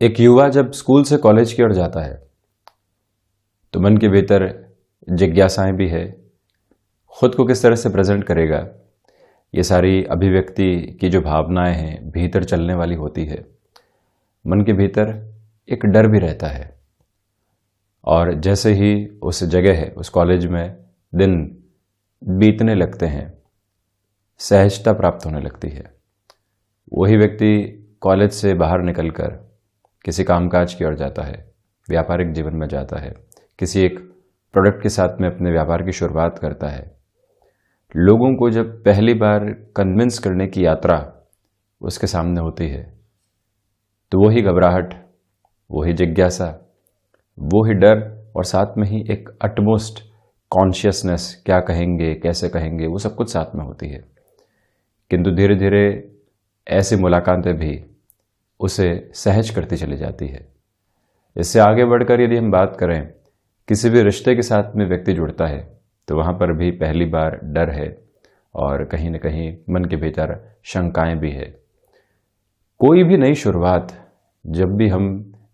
एक युवा जब स्कूल से कॉलेज की ओर जाता है तो मन के भीतर जिज्ञासाएं भी है। खुद को किस तरह से प्रेजेंट करेगा, ये सारी अभिव्यक्ति की जो भावनाएं हैं भीतर चलने वाली होती है। मन के भीतर एक डर भी रहता है और जैसे ही उस जगह है, उस कॉलेज में दिन बीतने लगते हैं, सहजता प्राप्त होने लगती है। वही व्यक्ति कॉलेज से बाहर निकलकर किसी कामकाज की ओर जाता है, व्यापारिक जीवन में जाता है, किसी एक प्रोडक्ट के साथ में अपने व्यापार की शुरुआत करता है। लोगों को जब पहली बार कन्विंस करने की यात्रा उसके सामने होती है तो वही घबराहट, वही जिज्ञासा, वही डर और साथ में ही एक अटमोस्ट कॉन्शियसनेस, क्या कहेंगे, कैसे कहेंगे, वो सब कुछ साथ में होती है। किंतु धीरे धीरे ऐसी मुलाकातें भी उसे सहज करती चली जाती है। इससे आगे बढ़कर यदि हम बात करें, किसी भी रिश्ते के साथ में व्यक्ति जुड़ता है तो वहाँ पर भी पहली बार डर है और कहीं न कहीं मन के भीतर शंकाएं भी है। कोई भी नई शुरुआत जब भी हम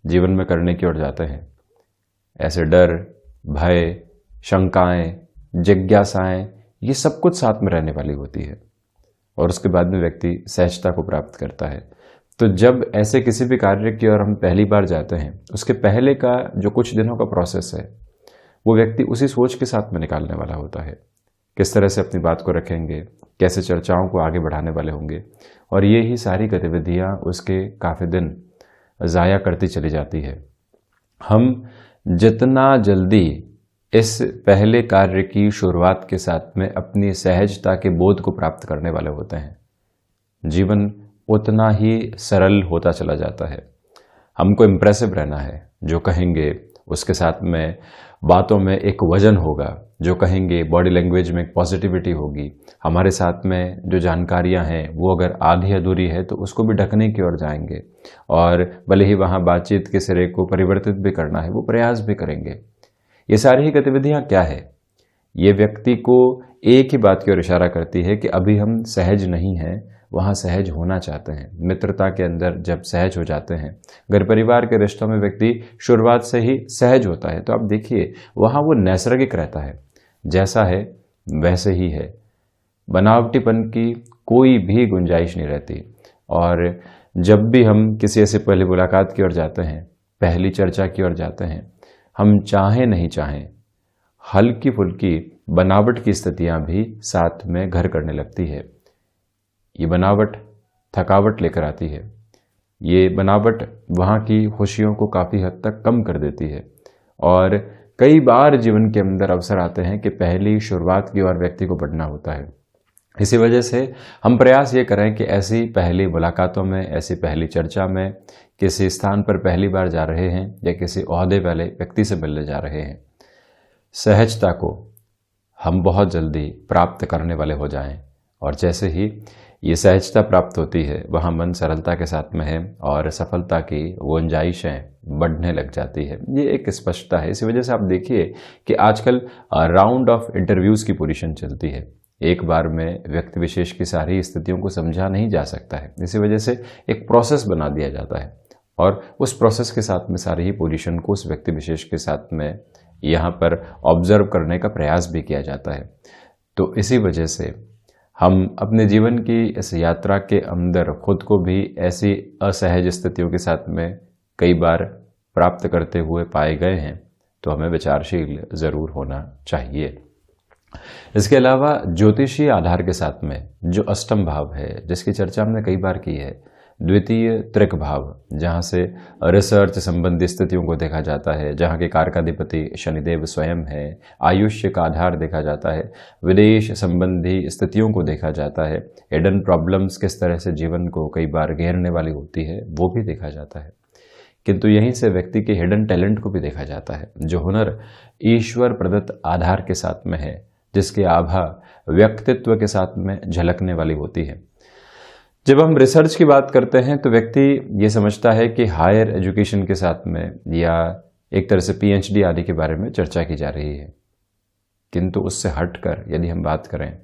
जीवन में करने की ओर जाते हैं, ऐसे डर, भय, शंकाएं, जिज्ञासाएं, ये सब कुछ साथ में रहने वाली होती है और उसके बाद में व्यक्ति सहजता को प्राप्त करता है। तो जब ऐसे किसी भी कार्य की ओर हम पहली बार जाते हैं, उसके पहले का जो कुछ दिनों का प्रोसेस है वो व्यक्ति उसी सोच के साथ में निकालने वाला होता है। किस तरह से अपनी बात को रखेंगे, कैसे चर्चाओं को आगे बढ़ाने वाले होंगे, और ये ही सारी गतिविधियां उसके काफ़ी दिन ज़ाया करती चली जाती है। हम जितना जल्दी इस पहले कार्य की शुरुआत के साथ में अपनी सहजता के बोध को प्राप्त करने वाले होते हैं, जीवन उतना ही सरल होता चला जाता है। हमको इम्प्रेसिव रहना है, जो कहेंगे उसके साथ में बातों में एक वजन होगा, जो कहेंगे बॉडी लैंग्वेज में एक पॉजिटिविटी होगी। हमारे साथ में जो जानकारियां हैं वो अगर आधी अधूरी है तो उसको भी ढकने की ओर जाएंगे और भले ही वहां बातचीत के सिरे को परिवर्तित भी करना है वो प्रयास भी करेंगे। ये सारी ही गतिविधियां क्या है, ये व्यक्ति को एक ही बात की ओर इशारा करती है कि अभी हम सहज नहीं हैं, वहाँ सहज होना चाहते हैं। मित्रता के अंदर जब सहज हो जाते हैं, घर परिवार के रिश्तों में व्यक्ति शुरुआत से ही सहज होता है, तो आप देखिए वहाँ वो नैसर्गिक रहता है, जैसा है वैसे ही है। बनावटीपन की कोई भी गुंजाइश नहीं रहती। और जब भी हम किसी ऐसी पहली मुलाकात की ओर जाते हैं, पहली चर्चा की ओर जाते हैं, हम चाहें नहीं चाहें हल्की फुल्की बनावट की स्थितियां भी साथ में घर करने लगती है। ये बनावट थकावट लेकर आती है। ये बनावट वहाँ की खुशियों को काफ़ी हद तक कम कर देती है और कई बार जीवन के अंदर अवसर आते हैं कि पहली शुरुआत की ओर व्यक्ति को बढ़ना होता है। इसी वजह से हम प्रयास ये करें कि ऐसी पहली मुलाकातों में, ऐसी पहली चर्चा में, किसी स्थान पर पहली बार जा रहे हैं या किसी ओहदे वाले व्यक्ति से मिलने जा रहे हैं, सहजता को हम बहुत जल्दी प्राप्त करने वाले हो जाएं। और जैसे ही ये सहजता प्राप्त होती है, वहाँ मन सरलता के साथ में है और सफलता की गुंजाइशें बढ़ने लग जाती है। ये एक स्पष्टता है। इसी वजह से आप देखिए कि आजकल राउंड ऑफ इंटरव्यूज़ की पोजीशन चलती है। एक बार में व्यक्ति विशेष की सारी स्थितियों को समझा नहीं जा सकता है, इसी वजह से एक प्रोसेस बना दिया जाता है और उस प्रोसेस के साथ में सारी ही पोजीशन को उस व्यक्ति विशेष के साथ में यहाँ पर ऑब्जर्व करने का प्रयास भी किया जाता है। तो इसी वजह से हम अपने जीवन की इस यात्रा के अंदर खुद को भी ऐसी असहज स्थितियों के साथ में कई बार प्राप्त करते हुए पाए गए हैं, तो हमें विचारशील ज़रूर होना चाहिए। इसके अलावा ज्योतिषीय आधार के साथ में जो अष्टम भाव है, जिसकी चर्चा हमने कई बार की है, द्वितीय त्रिक भाव, जहाँ से रिसर्च संबंधी स्थितियों को देखा जाता है, जहाँ के कारकाधिपति शनिदेव स्वयं है, आयुष्य का आधार देखा जाता है, विदेश संबंधी स्थितियों को देखा जाता है, हिडन प्रॉब्लम्स किस तरह से जीवन को कई बार घेरने वाली होती है वो भी देखा जाता है। किंतु यहीं से व्यक्ति के हिडन टैलेंट को भी देखा जाता है, जो हुनर ईश्वर प्रदत्त आधार के साथ में है, जिसकी आभा व्यक्तित्व के साथ में झलकने वाली होती है। जब हम रिसर्च की बात करते हैं तो व्यक्ति ये समझता है कि हायर एजुकेशन के साथ में या एक तरह से पीएचडी आदि के बारे में चर्चा की जा रही है। किंतु उससे हटकर यदि हम बात करें,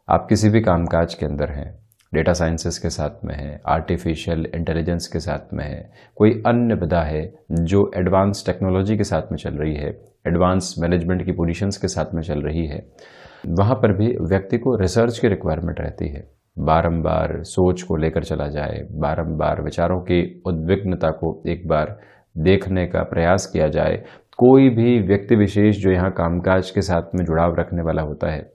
आप किसी भी कामकाज के अंदर हैं, डेटा साइंसेस के साथ में है, आर्टिफिशियल इंटेलिजेंस के साथ में है, कोई अन्य विधा है जो एडवांस टेक्नोलॉजी के साथ में चल रही है, एडवांस मैनेजमेंट की पोजीशंस के साथ में चल रही है, वहाँ पर भी व्यक्ति को रिसर्च की रिक्वायरमेंट रहती है। बारंबार सोच को लेकर चला जाए, बारंबार विचारों की उद्विग्नता को एक बार देखने का प्रयास किया जाए। कोई भी व्यक्ति विशेष जो यहाँ कामकाज के साथ में जुड़ाव रखने वाला होता है,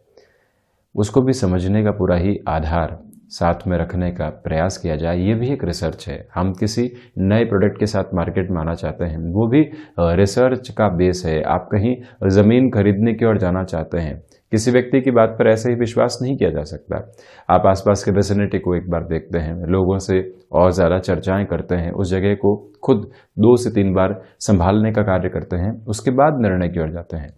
उसको भी समझने का पूरा ही आधार साथ में रखने का प्रयास किया जाए, ये भी एक रिसर्च है। हम किसी नए प्रोडक्ट के साथ मार्केट में आना चाहते हैं, वो भी रिसर्च का बेस है। आप कहीं ज़मीन खरीदने की ओर जाना चाहते हैं, किसी व्यक्ति की बात पर ऐसे ही विश्वास नहीं किया जा सकता। आप आसपास के विसिनिटी को एक बार देखते हैं, लोगों से और ज़्यादा चर्चाएं करते हैं, उस जगह को खुद 2 से 3 बार संभालने का कार्य करते हैं, उसके बाद निर्णय की ओर जाते हैं।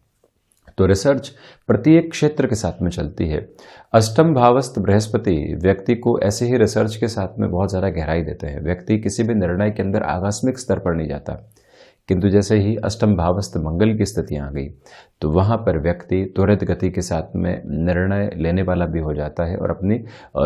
तो रिसर्च प्रत्येक क्षेत्र के साथ में चलती है। अष्टम भावस्थ बृहस्पति व्यक्ति को ऐसे ही रिसर्च के साथ में बहुत ज़्यादा गहराई देते हैं। व्यक्ति किसी भी निर्णय के अंदर आकस्मिक स्तर पर नहीं जाता, किंतु जैसे ही अष्टम भावस्थ मंगल की स्थितियां आ गई तो वहां पर व्यक्ति त्वरित गति के साथ में निर्णय लेने वाला भी हो जाता है और अपनी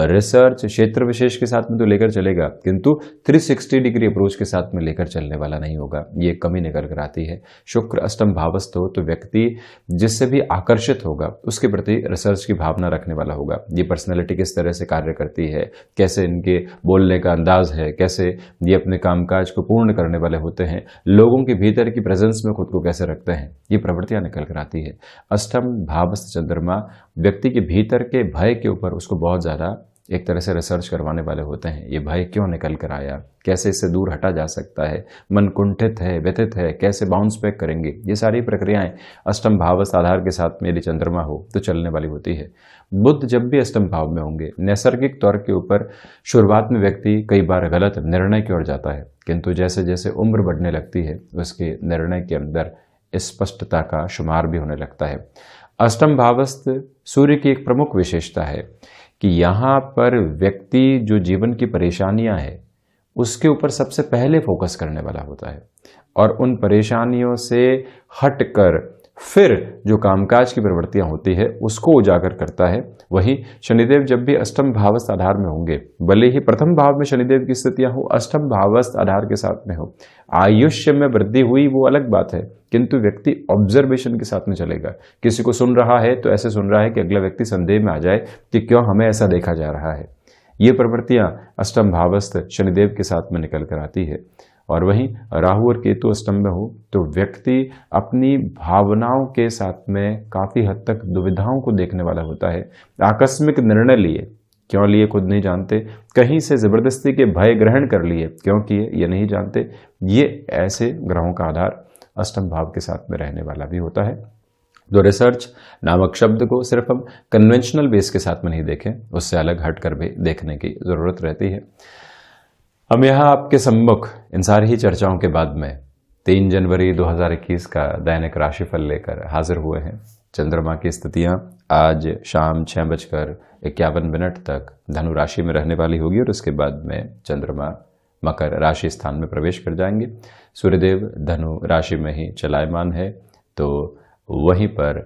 रिसर्च क्षेत्र विशेष के साथ में तो लेकर चलेगा, किंतु 360 डिग्री अप्रोच के साथ में लेकर चलने वाला नहीं होगा। ये कमी निकल कर आती है। शुक्र अष्टम भावस्थ हो तो व्यक्ति जिससे भी आकर्षित होगा उसके प्रति रिसर्च की भावना रखने वाला होगा। ये पर्सनैलिटी किस तरह से कार्य करती है, कैसे इनके बोलने का अंदाज है, कैसे ये अपने कामकाज को पूर्ण करने वाले होते हैं, लोगों के भीतर की प्रेजेंस में खुद को कैसे रखते हैं, ये प्रवृत्तियां निकल कर आती है। अष्टम भावस्थ चंद्रमा व्यक्ति के भीतर के भय के ऊपर उसको बहुत ज्यादा एक तरह से रिसर्च करवाने वाले होते हैं। ये भय क्यों निकल कर आया, कैसे इससे दूर हटा जा सकता है, मन कुंठित है, व्यथित है, कैसे बाउंस बैक करेंगे, ये सारी प्रक्रियाएं अष्टम भावस्थ आधार के साथ में यदि चंद्रमा हो तो चलने वाली होती है। बुध जब भी अष्टम भाव में होंगे, नैसर्गिक तौर के ऊपर शुरुआत में व्यक्ति कई बार गलत निर्णय की ओर जाता है, किंतु जैसे जैसे उम्र बढ़ने लगती है उसके निर्णय के अंदर स्पष्टता का शुमार भी होने लगता है। अष्टम भावस्थ सूर्य की एक प्रमुख विशेषता है कि यहाँ पर व्यक्ति जो जीवन की परेशानियां हैं उसके ऊपर सबसे पहले फोकस करने वाला होता है और उन परेशानियों से हटकर फिर जो कामकाज की प्रवृत्तियां होती है उसको उजागर करता है। वहीं शनिदेव जब भी अष्टम भावस्थ आधार में होंगे, भले ही प्रथम भाव में शनिदेव की स्थितियां हो, अष्टम भावस्थ आधार के साथ में हो, आयुष्य में वृद्धि हुई वो अलग बात है, किंतु व्यक्ति ऑब्जर्वेशन के साथ में चलेगा। किसी को सुन रहा है तो ऐसे सुन रहा है कि अगला व्यक्ति संदेह में आ जाए कि क्यों हमें ऐसा देखा जा रहा है। ये प्रवृत्तियां अष्टम भावस्थ शनिदेव के साथ में निकल कर आती है। और वहीं राहु और केतु अष्टम में हो तो व्यक्ति अपनी भावनाओं के साथ में काफी हद तक दुविधाओं को देखने वाला होता है। आकस्मिक निर्णय लिए, क्यों लिए खुद नहीं जानते, कहीं से जबरदस्ती के भय ग्रहण कर लिए, क्यों किए ये नहीं जानते। ये ऐसे ग्रहों का आधार अष्टम भाव के साथ में रहने वाला भी होता है। तो रिसर्च नामक शब्द को सिर्फ हम कन्वेंशनल बेस के साथ में नहीं देखें, उससे अलग हटकर भी देखने की जरूरत रहती है। हम यहाँ आपके सम्मुख इन सारी ही चर्चाओं के बाद में 3 जनवरी 2021 का दैनिक राशिफल लेकर हाजिर हुए हैं। चंद्रमा की स्थितियां आज शाम 6:51 तक धनु राशि में रहने वाली होगी और उसके बाद में चंद्रमा मकर राशि स्थान में प्रवेश कर जाएंगे। सूर्यदेव धनु राशि में ही चलायमान है, तो वहीं पर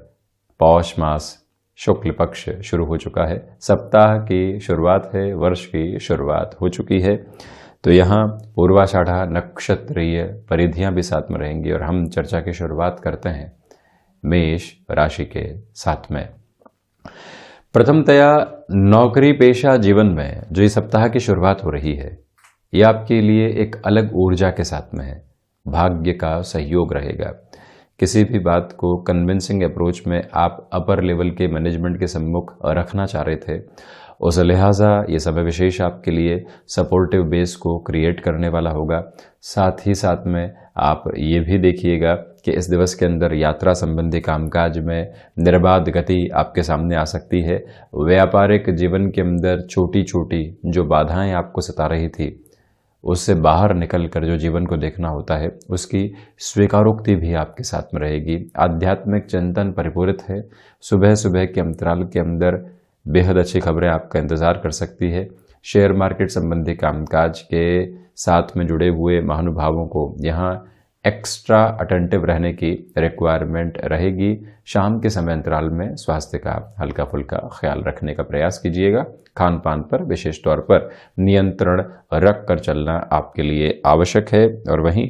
पौष मास शुक्ल पक्ष शुरू हो चुका है। सप्ताह की शुरुआत है, वर्ष की शुरुआत हो चुकी है। तो यहाँ पूर्वाषाढ़ा नक्षत्रीय परिधियां भी साथ में रहेंगी और हम चर्चा की शुरुआत करते हैं मेष राशि के साथ में। प्रथमतया नौकरी पेशा जीवन में जो इस सप्ताह की शुरुआत हो रही है, ये आपके लिए एक अलग ऊर्जा के साथ में है। भाग्य का सहयोग रहेगा। किसी भी बात को कन्विंसिंग अप्रोच में आप अपर लेवल के मैनेजमेंट के सम्मुख रखना चाह रहे थे, उस लिहाजा ये समय विशेष आपके लिए सपोर्टिव बेस को क्रिएट करने वाला होगा। साथ ही साथ में आप ये भी देखिएगा कि इस दिवस के अंदर यात्रा संबंधी कामकाज में निर्बाध गति आपके सामने आ सकती है। व्यापारिक जीवन के अंदर छोटी छोटी जो बाधाएं आपको सता रही थी, उससे बाहर निकल कर जो जीवन को देखना होता है, उसकी स्वीकारोक्ति भी आपके साथ में रहेगी। आध्यात्मिक चिंतन परिपूरित है। सुबह सुबह के अंतराल के अंदर बेहद अच्छी खबरें आपका इंतजार कर सकती है। शेयर मार्केट संबंधी कामकाज के साथ में जुड़े हुए महानुभावों को यहाँ एक्स्ट्रा अटेंटिव रहने की रिक्वायरमेंट रहेगी। शाम के समय अंतराल में स्वास्थ्य का हल्का फुल्का ख्याल रखने का प्रयास कीजिएगा। खान पान पर विशेष तौर पर नियंत्रण रख कर चलना आपके लिए आवश्यक है। और वहीं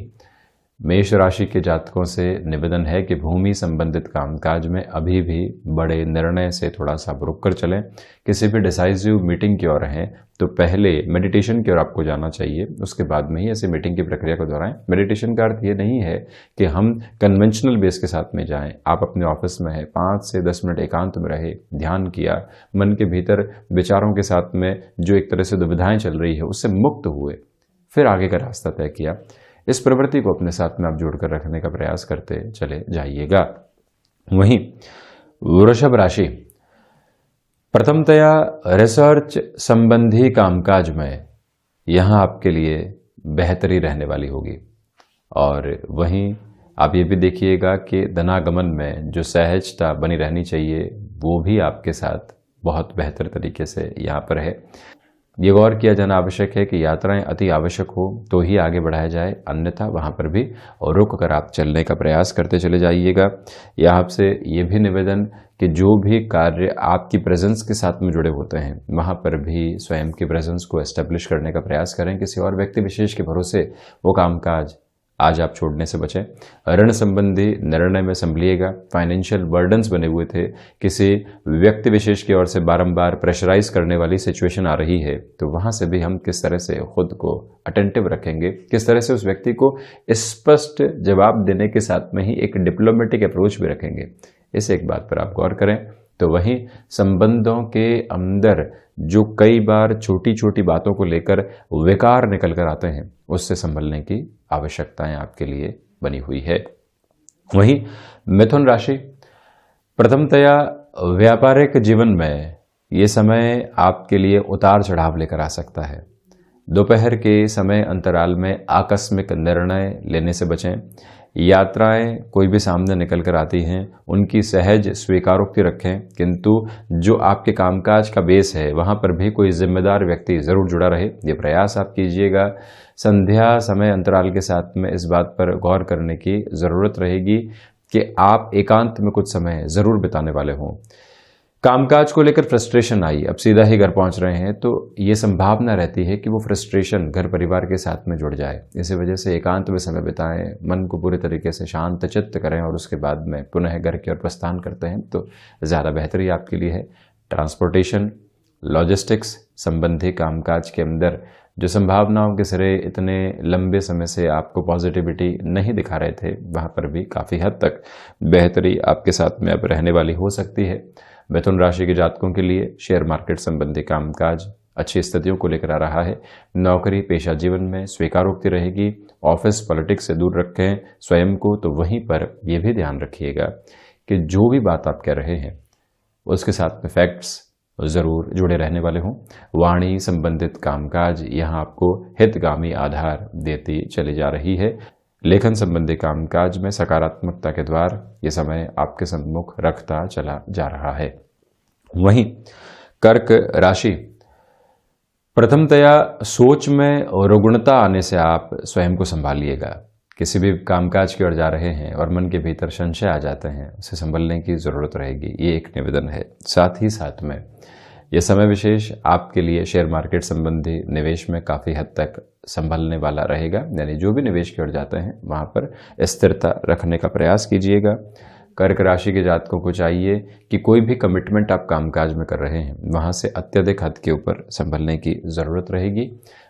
मेष राशि के जातकों से निवेदन है कि भूमि संबंधित कामकाज में अभी भी बड़े निर्णय से थोड़ा सा रुक कर चलें। किसी भी डिसाइसिव मीटिंग की ओर हैं तो पहले मेडिटेशन की ओर आपको जाना चाहिए, उसके बाद में ही ऐसे मीटिंग की प्रक्रिया को दोहराएं। मेडिटेशन का अर्थ ये नहीं है कि हम कन्वेंशनल बेस के साथ में जाएं। आप अपने ऑफिस में हैं, 5 से 10 मिनट एकांत में रहे, ध्यान किया, मन के भीतर विचारों के साथ में जो एक तरह से दुविधाएं चल रही है उससे मुक्त हुए, फिर आगे का रास्ता तय किया। इस प्रवृत्ति को अपने साथ में आप जोड़कर रखने का प्रयास करते चले जाइएगा। वहीं वृषभ राशि, प्रथमतया रिसर्च संबंधी कामकाज में यहां आपके लिए बेहतरी रहने वाली होगी। और वहीं आप ये भी देखिएगा कि धनागमन में जो सहजता बनी रहनी चाहिए वो भी आपके साथ बहुत बेहतर तरीके से यहाँ पर है। ये गौर किया जाना आवश्यक है कि यात्राएं अति आवश्यक हो तो ही आगे बढ़ाया जाए, अन्यथा वहां पर भी रुक कर आप चलने का प्रयास करते चले जाइएगा। या आपसे ये भी निवेदन कि जो भी कार्य आपकी प्रेजेंस के साथ में जुड़े होते हैं वहां पर भी स्वयं की प्रेजेंस को एस्टेब्लिश करने का प्रयास करें। किसी और व्यक्ति विशेष के भरोसे वो कामकाज आज आप छोड़ने से बचें। ऋण संबंधी निर्णय में संभलिएगा। फाइनेंशियल बर्डन्स बने हुए थे, किसी व्यक्ति विशेष की ओर से बारंबार प्रेशराइज करने वाली सिचुएशन आ रही है, तो वहां से भी हम किस तरह से खुद को अटेंटिव रखेंगे, किस तरह से उस व्यक्ति को स्पष्ट जवाब देने के साथ में ही एक डिप्लोमेटिक अप्रोच भी रखेंगे, इस एक बात पर आप गौर करें। तो वहीं संबंधों के अंदर जो कई बार छोटी छोटी बातों को लेकर विकार निकल कर आते हैं उससे संभलने की आवश्यकताएं आपके लिए बनी हुई है। वहीं मिथुन राशि, प्रथमतया व्यापारिक जीवन में ये समय आपके लिए उतार चढ़ाव लेकर आ सकता है। दोपहर के समय अंतराल में आकस्मिक निर्णय लेने से बचें। यात्राएं कोई भी सामने निकल कर आती हैं उनकी सहज स्वीकारोक्ति रखें, किंतु जो आपके कामकाज का बेस है वहां पर भी कोई जिम्मेदार व्यक्ति जरूर जुड़ा रहे, ये प्रयास आप कीजिएगा। संध्या समय अंतराल के साथ में इस बात पर गौर करने की जरूरत रहेगी कि आप एकांत में कुछ समय जरूर बिताने वाले हों। कामकाज को लेकर फ्रस्ट्रेशन आई, अब सीधा ही घर पहुंच रहे हैं तो ये संभावना रहती है कि वो फ्रस्ट्रेशन घर परिवार के साथ में जुड़ जाए। इसी वजह से एकांत में समय बिताएं, मन को पूरे तरीके से शांत चित्त करें और उसके बाद में पुनः घर की ओर प्रस्थान करते हैं तो ज़्यादा बेहतरी आपके लिए है। ट्रांसपोर्टेशन, लॉजिस्टिक्स संबंधी कामकाज के अंदर जो संभावनाओं के सिरे इतने लंबे समय से आपको पॉजिटिविटी नहीं दिखा रहे थे वहाँ पर भी काफ़ी हद तक बेहतरी आपके साथ में अब रहने वाली हो सकती है। मिथुन राशि के जातकों के लिए शेयर मार्केट संबंधी कामकाज अच्छी स्थितियों को लेकर आ रहा है। नौकरी पेशा जीवन में स्वीकारोक्ति रहेगी। ऑफिस पॉलिटिक्स से दूर रखें स्वयं को। तो वहीं पर यह भी ध्यान रखिएगा कि जो भी बात आप कह रहे हैं उसके साथ में फैक्ट्स जरूर जुड़े रहने वाले हों। वाणी संबंधित कामकाज यहाँ आपको हितगामी आधार देती चली जा रही है। लेखन संबंधी कामकाज में सकारात्मकता के द्वार ये समय आपके सम्मुख रखता चला जा रहा है। वहीं कर्क राशि, प्रथमतया सोच में रुग्णता आने से आप स्वयं को संभालिएगा। किसी भी कामकाज की ओर जा रहे हैं और मन के भीतर संशय आ जाते हैं, उसे संभलने की जरूरत रहेगी, ये एक निवेदन है। साथ ही साथ में यह समय विशेष आपके लिए शेयर मार्केट संबंधी निवेश में काफ़ी हद तक संभलने वाला रहेगा। यानी जो भी निवेश की ओर जाते हैं वहाँ पर स्थिरता रखने का प्रयास कीजिएगा। कर्क राशि के जातकों को चाहिए कि कोई भी कमिटमेंट आप कामकाज में कर रहे हैं वहाँ से अत्यधिक हद के ऊपर संभलने की ज़रूरत रहेगी।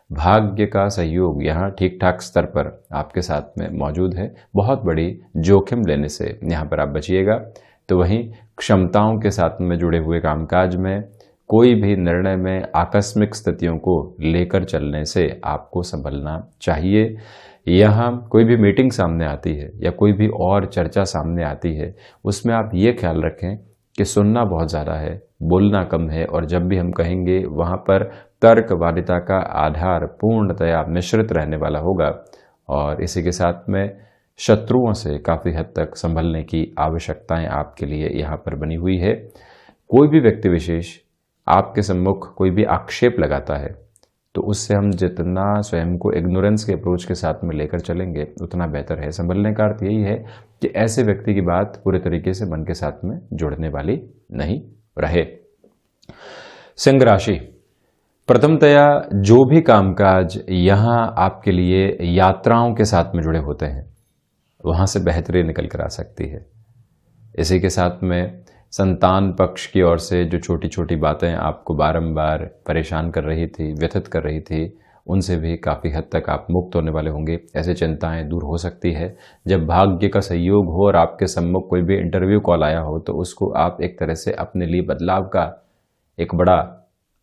भाग्य का सहयोग यहाँ ठीक ठाक स्तर पर आपके साथ में मौजूद है। बहुत बड़ी जोखिम लेने से यहाँ पर आप बचिएगा। तो वहीं क्षमताओं के साथ में जुड़े हुए कामकाज में कोई भी निर्णय में आकस्मिक स्थितियों को लेकर चलने से आपको संभलना चाहिए। यहाँ कोई भी मीटिंग सामने आती है या कोई भी और चर्चा सामने आती है उसमें आप ये ख्याल रखें कि सुनना बहुत ज़्यादा है, बोलना कम है। और जब भी हम कहेंगे वहाँ पर तर्कवादिता का आधार पूर्णतया मिश्रित रहने वाला होगा। और इसी के साथ में शत्रुओं से काफ़ी हद तक संभलने की आवश्यकताएं आपके लिए यहाँ पर बनी हुई है। कोई भी व्यक्ति विशेष आपके सम्मुख कोई भी आक्षेप लगाता है तो उससे हम जितना स्वयं को इग्नोरेंस के अप्रोच के साथ में लेकर चलेंगे उतना बेहतर है। संभलने का अर्थ यही है कि ऐसे व्यक्ति की बात पूरे तरीके से मन के साथ में जुड़ने वाली नहीं रहे। सिंह राशि, प्रथमतया जो भी कामकाज यहाँ आपके लिए यात्राओं के साथ में जुड़े होते हैं वहाँ से बेहतरी निकल कर आ सकती है। इसी के साथ में संतान पक्ष की ओर से जो छोटी छोटी बातें आपको बारंबार परेशान कर रही थी, व्यथित कर रही थी, उनसे भी काफ़ी हद तक आप मुक्त होने वाले होंगे। ऐसे चिंताएं दूर हो सकती है। जब भाग्य का सहयोग हो और आपके सम्मुख कोई भी इंटरव्यू कॉल आया हो तो उसको आप एक तरह से अपने लिए बदलाव का एक बड़ा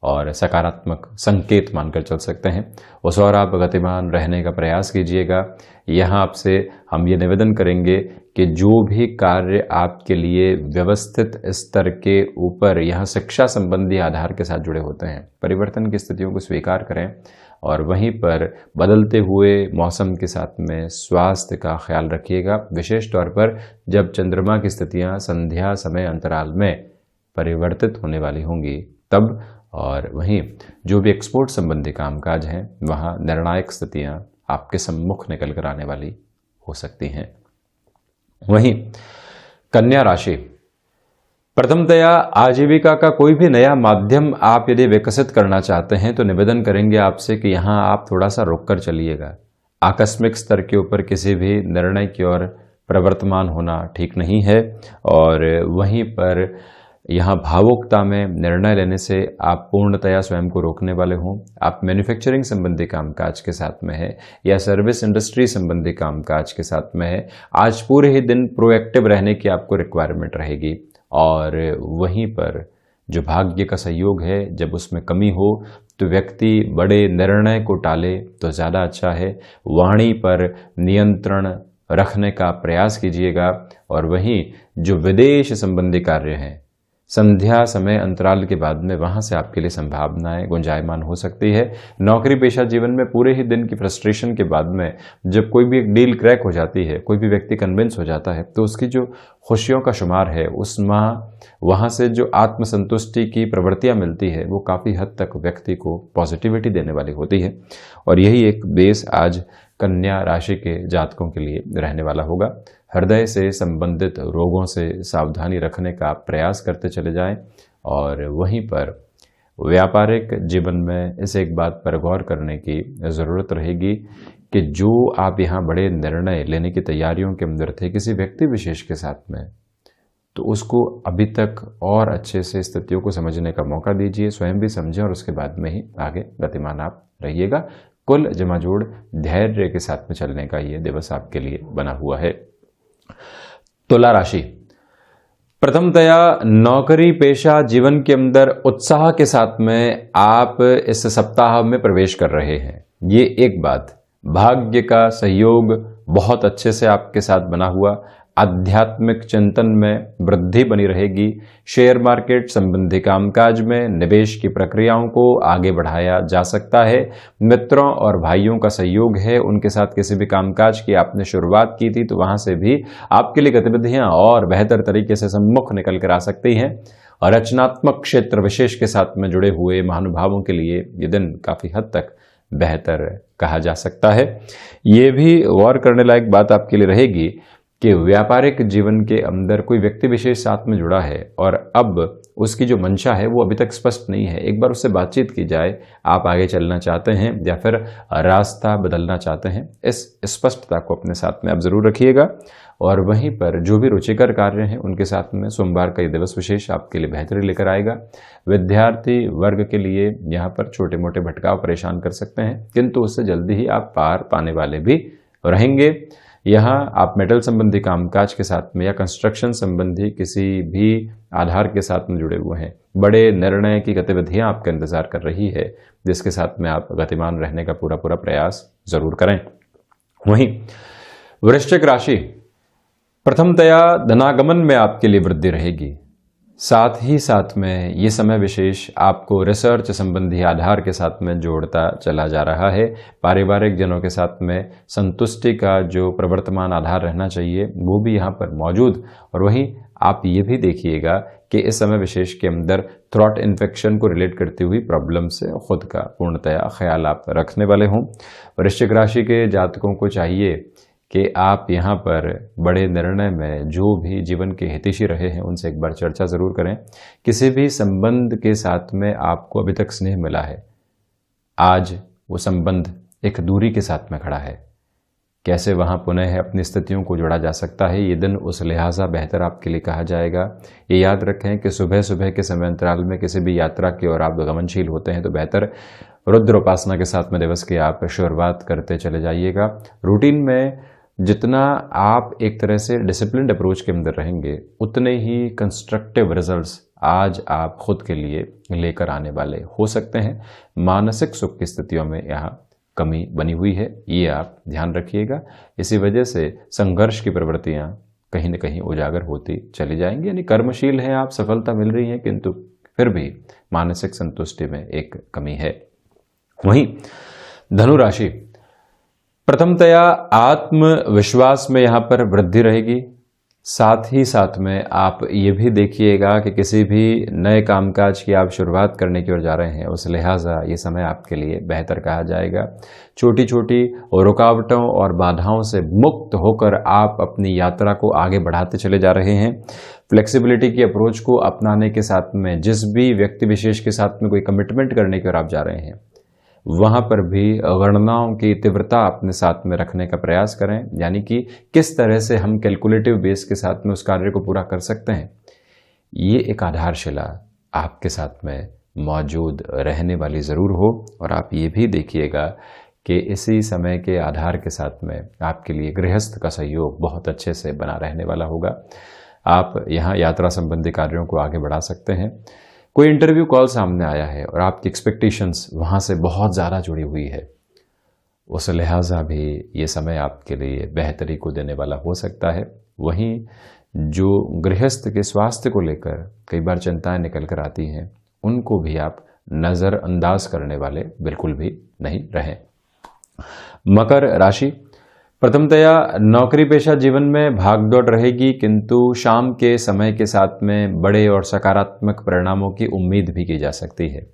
और सकारात्मक संकेत मानकर चल सकते हैं। उस और आप गतिमान रहने का प्रयास कीजिएगा। यहाँ आपसे हम ये निवेदन करेंगे कि जो भी कार्य आपके लिए व्यवस्थित स्तर के ऊपर यहाँ शिक्षा संबंधी आधार के साथ जुड़े होते हैं, परिवर्तन की स्थितियों को स्वीकार करें और वहीं पर बदलते हुए मौसम के साथ में स्वास्थ्य का ख्याल रखिएगा। विशेष तौर पर जब चंद्रमा की स्थितियाँ संध्या समय अंतराल में परिवर्तित होने वाली होंगी तब, और वहीं जो भी एक्सपोर्ट संबंधी कामकाज हैं वहाँ निर्णायक स्थितियाँ आपके सम्मुख निकल कर आने वाली हो सकती हैं। वहीं कन्या राशि, प्रथमतया आजीविका का कोई भी नया माध्यम आप यदि विकसित करना चाहते हैं तो निवेदन करेंगे आपसे कि यहाँ आप थोड़ा सा रुक कर चलिएगा। आकस्मिक स्तर के ऊपर किसी भी निर्णय की ओर प्रवर्तमान होना ठीक नहीं है और वहीं पर यहाँ भावुकता में निर्णय लेने से आप पूर्णतया स्वयं को रोकने वाले हों। आप मैन्युफैक्चरिंग संबंधी कामकाज के साथ में है या सर्विस इंडस्ट्री संबंधी कामकाज के साथ में है, आज पूरे ही दिन प्रोएक्टिव रहने की आपको रिक्वायरमेंट रहेगी। और वहीं पर जो भाग्य का सहयोग है जब उसमें कमी हो तो व्यक्ति बड़े निर्णय को टाले तो ज़्यादा अच्छा है। वाणी पर नियंत्रण रखने का प्रयास कीजिएगा। और वहीं जो विदेश संबंधी कार्य हैं संध्या समय अंतराल के बाद में वहां से आपके लिए संभावनाएं गुंजायमान हो सकती है। नौकरी पेशा जीवन में पूरे ही दिन की फ्रस्ट्रेशन के बाद में जब कोई भी एक डील क्रैक हो जाती है, कोई भी व्यक्ति कन्विंस हो जाता है तो उसकी जो खुशियों का शुमार है उस माह वहां से जो आत्मसंतुष्टि की प्रवृत्तियां मिलती है वो काफ़ी हद तक व्यक्ति को पॉजिटिविटी देने वाली होती है। और यही एक बेस आज कन्या राशि के जातकों के लिए रहने वाला होगा। हृदय से संबंधित रोगों से सावधानी रखने का प्रयास करते चले जाएं और वहीं पर व्यापारिक जीवन में इस एक बात पर गौर करने की ज़रूरत रहेगी कि जो आप यहाँ बड़े निर्णय लेने की तैयारियों के अंदर थे किसी व्यक्ति विशेष के साथ में, तो उसको अभी तक और अच्छे से स्थितियों को समझने का मौका दीजिए, स्वयं भी समझें और उसके बाद में ही आगे गतिमान आप रहिएगा। कुल जमाजोड़ धैर्य के साथ में चलने का ये दिवस आपके लिए बना हुआ है। तुला राशि, प्रथमतया नौकरी पेशा जीवन के अंदर उत्साह के साथ में आप इस सप्ताह में प्रवेश कर रहे हैं, ये एक बात। भाग्य का सहयोग बहुत अच्छे से आपके साथ बना हुआ, आध्यात्मिक चिंतन में वृद्धि बनी रहेगी। शेयर मार्केट संबंधी कामकाज में निवेश की प्रक्रियाओं को आगे बढ़ाया जा सकता है। मित्रों और भाइयों का सहयोग है, उनके साथ किसी भी कामकाज की आपने शुरुआत की थी तो वहां से भी आपके लिए गतिविधियां और बेहतर तरीके से सम्मुख निकल कर आ सकती हैं। और रचनात्मक क्षेत्र विशेष के साथ में जुड़े हुए महानुभावों के लिए ये दिन काफी हद तक बेहतर कहा जा सकता है। ये भी गौर करने लायक बात आपके लिए रहेगी कि व्यापारिक जीवन के अंदर कोई व्यक्ति विशेष साथ में जुड़ा है और अब उसकी जो मंशा है वो अभी तक स्पष्ट नहीं है। एक बार उससे बातचीत की जाए, आप आगे चलना चाहते हैं या फिर रास्ता बदलना चाहते हैं, इस स्पष्टता को अपने साथ में आप जरूर रखिएगा। और वहीं पर जो भी रुचिकर कार्य हैं उनके साथ में सोमवार का ये दिवस विशेष आपके लिए बेहतरी लेकर आएगा। विद्यार्थी वर्ग के लिए यहाँ पर छोटे मोटे भटकाव परेशान कर सकते हैं, किंतु उससे जल्दी ही आप पार पाने वाले भी रहेंगे। यहाँ आप मेटल संबंधी कामकाज के साथ में या कंस्ट्रक्शन संबंधी किसी भी आधार के साथ में जुड़े हुए हैं, बड़े निर्णय की गतिविधियां आपका इंतजार कर रही है, जिसके साथ में आप गतिमान रहने का पूरा प्रयास जरूर करें। वहीं वृश्चिक राशि, प्रथमतया धनागमन में आपके लिए वृद्धि रहेगी। साथ ही साथ में ये समय विशेष आपको रिसर्च संबंधी आधार के साथ में जोड़ता चला जा रहा है। पारिवारिक जनों के साथ में संतुष्टि का जो प्रवर्तमान आधार रहना चाहिए वो भी यहाँ पर मौजूद। और वहीं आप ये भी देखिएगा कि इस समय विशेष के अंदर थ्रॉट इन्फेक्शन को रिलेट करती हुई प्रॉब्लम से खुद का पूर्णतया ख्याल आप रखने वाले हों। वृश्चिक राशि के जातकों को चाहिए कि आप यहाँ पर बड़े निर्णय में जो भी जीवन के हितैषी रहे हैं उनसे एक बार चर्चा ज़रूर करें। किसी भी संबंध के साथ में आपको अभी तक स्नेह मिला है, आज वो संबंध एक दूरी के साथ में खड़ा है, कैसे वहाँ पुनः अपनी स्थितियों को जोड़ा जा सकता है, ये दिन उस लिहाजा बेहतर आपके लिए कहा जाएगा। ये याद रखें कि सुबह सुबह के समय अंतराल में किसी भी यात्रा की ओर आप गमनशील होते हैं तो बेहतर रुद्र उपासना के साथ में दिवस की आप शुरुआत करते चले जाइएगा। रूटीन में जितना आप एक तरह से डिसिप्लिन्ड अप्रोच के अंदर रहेंगे उतने ही कंस्ट्रक्टिव रिजल्ट्स आज आप खुद के लिए लेकर आने वाले हो सकते हैं। मानसिक सुख की स्थितियों में यहाँ कमी बनी हुई है, ये आप ध्यान रखिएगा। इसी वजह से संघर्ष की प्रवृत्तियाँ कहीं न कहीं उजागर होती चली जाएंगी। यानी कर्मशील हैं आप, सफलता मिल रही है, किंतु फिर भी मानसिक संतुष्टि में एक कमी है। वहीं धनु राशि, प्रथमतया आत्मविश्वास में यहाँ पर वृद्धि रहेगी। साथ ही साथ में आप ये भी देखिएगा कि किसी भी नए कामकाज की आप शुरुआत करने की ओर जा रहे हैं, उस लिहाजा ये समय आपके लिए बेहतर कहा जाएगा। छोटी छोटी रुकावटों और बाधाओं से मुक्त होकर आप अपनी यात्रा को आगे बढ़ाते चले जा रहे हैं। फ्लेक्सिबिलिटी की अप्रोच को अपनाने के साथ में जिस भी व्यक्ति विशेष के साथ में कोई कमिटमेंट करने की ओर आप जा रहे हैं वहाँ पर भी गणनाओं की तीव्रता अपने साथ में रखने का प्रयास करें, यानी कि किस तरह से हम कैलकुलेटिव बेस के साथ में उस कार्य को पूरा कर सकते हैं। ये एक आधारशिला आपके साथ में मौजूद रहने वाली ज़रूर हो। और आप ये भी देखिएगा कि इसी समय के आधार के साथ में आपके लिए गृहस्थ का सहयोग बहुत अच्छे से बना रहने वाला होगा। आप यहाँ यात्रा संबंधी कार्यों को आगे बढ़ा सकते हैं। कोई इंटरव्यू कॉल सामने आया है और आपकी एक्सपेक्टेशंस वहाँ से बहुत ज़्यादा जुड़ी हुई है, उस लिहाजा भी ये समय आपके लिए बेहतरी को देने वाला हो सकता है। वहीं जो गृहस्थ के स्वास्थ्य को लेकर कई बार चिंताएं निकल कर आती हैं, उनको भी आप नज़रअंदाज करने वाले बिल्कुल भी नहीं रहें। मकर राशि, प्रथमतया नौकरी पेशा जीवन में भागदौड़ रहेगी, किंतु शाम के समय के साथ में बड़े और सकारात्मक परिणामों की उम्मीद भी की जा सकती है।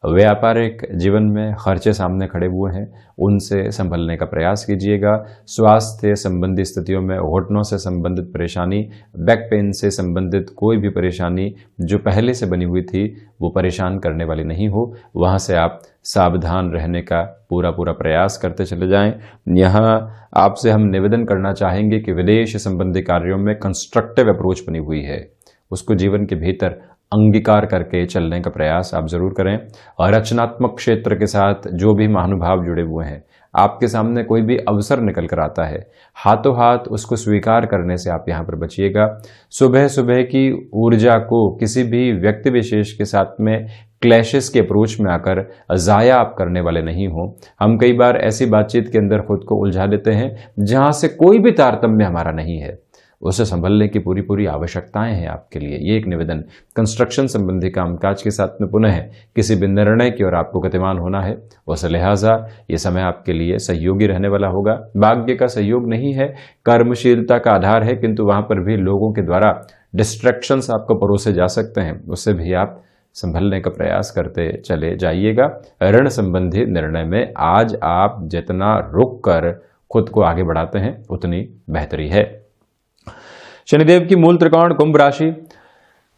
व्यापारिक जीवन में खर्चे सामने खड़े हुए हैं, उनसे संभलने का प्रयास कीजिएगा। स्वास्थ्य संबंधी स्थितियों में घुटनों से संबंधित परेशानी, बैक पेन से संबंधित कोई भी परेशानी जो पहले से बनी हुई थी वो परेशान करने वाली नहीं हो, वहाँ से आप सावधान रहने का पूरा प्रयास करते चले जाएं। यहाँ आपसे हम निवेदन करना चाहेंगे कि विदेश संबंधी कार्यों में कंस्ट्रक्टिव अप्रोच बनी हुई है, उसको जीवन के भीतर अंगीकार करके चलने का प्रयास आप जरूर करें। और रचनात्मक क्षेत्र के साथ जो भी महानुभाव जुड़े हुए हैं, आपके सामने कोई भी अवसर निकल कर आता है, हाथों हाथ उसको स्वीकार करने से आप यहाँ पर बचिएगा। सुबह सुबह की ऊर्जा को किसी भी व्यक्ति विशेष के साथ में क्लैशेस के अप्रोच में आकर ज़ाया आप करने वाले नहीं हो। हम कई बार ऐसी बातचीत के अंदर खुद को उलझा देते हैं जहाँ से कोई भी तारतम्य हमारा नहीं है, उसे संभलने की पूरी आवश्यकताएं हैं आपके लिए। ये एक निवेदन कंस्ट्रक्शन संबंधी कामकाज के साथ में पुनः किसी भी निर्णय की ओर आपको गतिमान होना है, उस लिहाजा ये समय आपके लिए सहयोगी रहने वाला होगा। भाग्य का सहयोग नहीं है, कर्मशीलता का आधार है, किंतु वहां पर भी लोगों के द्वारा डिस्ट्रैक्शंस आपको परोसे जा सकते हैं, उससे भी आप संभलने का प्रयास करते चले जाइएगा। ऋण संबंधी निर्णय में आज आप जितना रुक कर खुद को आगे बढ़ाते हैं उतनी बेहतरी है। शनिदेव की मूल त्रिकोण कुंभ राशि,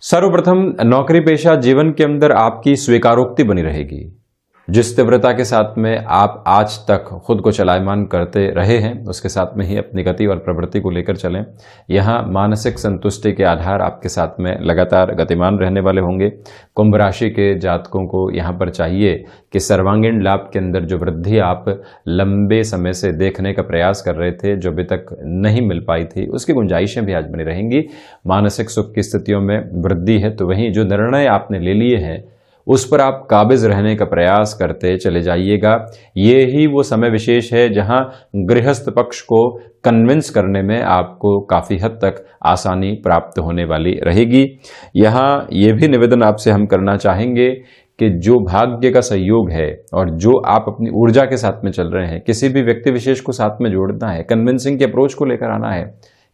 सर्वप्रथम नौकरी पेशा जीवन के अंदर आपकी स्वीकारोक्ति बनी रहेगी। जिस तीव्रता के साथ में आप आज तक खुद को चलायमान करते रहे हैं, उसके साथ में ही अपनी गति और प्रवृत्ति को लेकर चलें। यहाँ मानसिक संतुष्टि के आधार आपके साथ में लगातार गतिमान रहने वाले होंगे। कुंभ राशि के जातकों को यहाँ पर चाहिए कि सर्वांगीण लाभ के अंदर जो वृद्धि आप लंबे समय से देखने का प्रयास कर रहे थे, जो अभी तक नहीं मिल पाई थी, उसकी गुंजाइशें भी आज बनी रहेंगी। मानसिक सुख की स्थितियों में वृद्धि है, तो वहीं जो निर्णय आपने ले लिए हैं उस पर आप काबिज रहने का प्रयास करते चले जाइएगा। ये ही वो समय विशेष है जहां गृहस्थ पक्ष को कन्विंस करने में आपको काफ़ी हद तक आसानी प्राप्त होने वाली रहेगी। यहाँ ये भी निवेदन आपसे हम करना चाहेंगे कि जो भाग्य का सहयोग है और जो आप अपनी ऊर्जा के साथ में चल रहे हैं, किसी भी व्यक्ति विशेष को साथ में जोड़ना है, कन्विंसिंग के अप्रोच को लेकर आना है,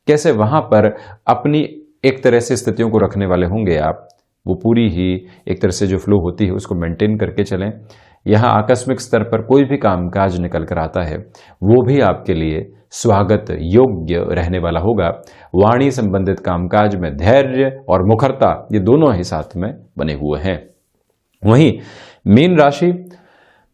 कैसे वहां पर अपनी एक तरह से स्थितियों को रखने वाले होंगे आप, वो पूरी ही एक तरह से जो फ्लो होती है उसको मेंटेन करके चलें। यहाँ आकस्मिक स्तर पर कोई भी कामकाज निकल कर आता है वो भी आपके लिए स्वागत योग्य रहने वाला होगा। वाणी संबंधित कामकाज में धैर्य और मुखरता ये दोनों ही साथ में बने हुए हैं। वहीं मीन राशि,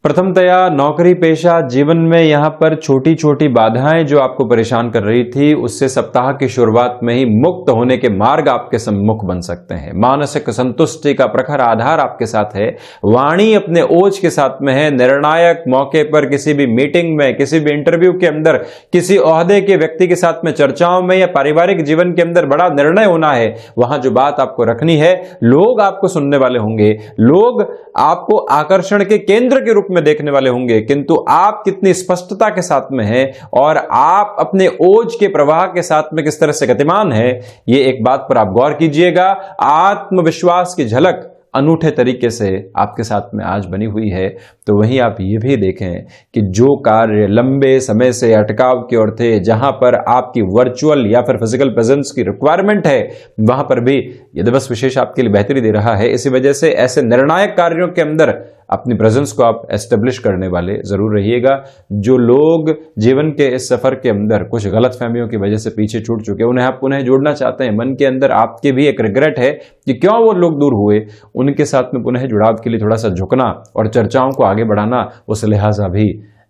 प्रथमतया नौकरी पेशा जीवन में यहाँ पर छोटी छोटी बाधाएं जो आपको परेशान कर रही थी उससे सप्ताह की शुरुआत में ही मुक्त होने के मार्ग आपके सम्मुख बन सकते हैं। मानसिक संतुष्टि का प्रखर आधार आपके साथ है। वाणी अपने ओज के साथ में है। निर्णायक मौके पर किसी भी मीटिंग में, किसी भी इंटरव्यू के अंदर, किसी ओहदे के व्यक्ति के साथ में चर्चाओं में या पारिवारिक जीवन के अंदर बड़ा निर्णय होना है, वहां जो बात आपको रखनी है, लोग आपको सुनने वाले होंगे, लोग आपको आकर्षण के केंद्र के रूप में देखने वाले होंगे, किंतु आप कितनी स्पष्टता के साथ में हैं और आप अपने ओज के प्रवाह के साथ में किस तरह से गतिमान है, ये एक बात पर आप गौर कीजिएगा। आत्मविश्वास की झलक अनूठे तरीके से आपके साथ में आज बनी हुई है। तो वहीं आप ये भी देखें कि जो कार्य लंबे समय से अटकाव की ओर थे, जहां पर आपकी वर्चुअल या फिर फिजिकल प्रेजेंस की रिक्वायरमेंट है, वहां पर भी ये दिवस विशेष आपके लिए बेहतरी दे रहा है। इसी वजह से ऐसे निर्णायक कार्यों के अंदर अपनी प्रेजेंस को आप एस्टेब्लिश करने वाले जरूर रहिएगा। जो लोग जीवन के इस सफर के अंदर कुछ गलत फहमियों की वजह से पीछे छूट चुके, उन्हें आप पुनः जोड़ना चाहते हैं, मन के अंदर आपके भी एक रिग्रेट है कि क्यों वो लोग दूर हुए, उनके साथ में पुनः जुड़ाव के लिए थोड़ा सा झुकना और चर्चाओं को आगे बढ़ाना, उस लिहाजा भी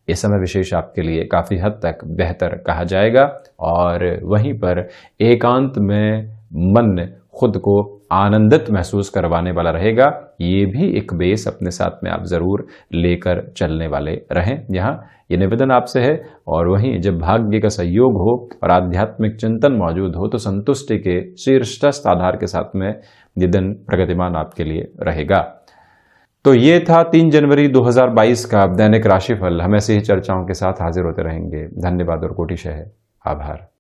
ये समय विशेष आपके लिए काफी हद तक बेहतर कहा जाएगा। और वहीं पर एकांत में मन खुद को आनंदित महसूस करवाने वाला रहेगा। ये भी एक बेस अपने साथ में आप जरूर लेकर चलने वाले रहें। यहाँ ये निवेदन आपसे है। और वहीं जब भाग्य का सहयोग हो और आध्यात्मिक चिंतन मौजूद हो तो संतुष्टि के शीर्षस्थ आधार के साथ में ये दिन प्रगतिमान आपके लिए रहेगा। तो ये था 3 जनवरी 2022 का दैनिक राशिफल। हम ऐसी ही चर्चाओं के साथ हाजिर होते रहेंगे। धन्यवाद और कोटिशः आभार।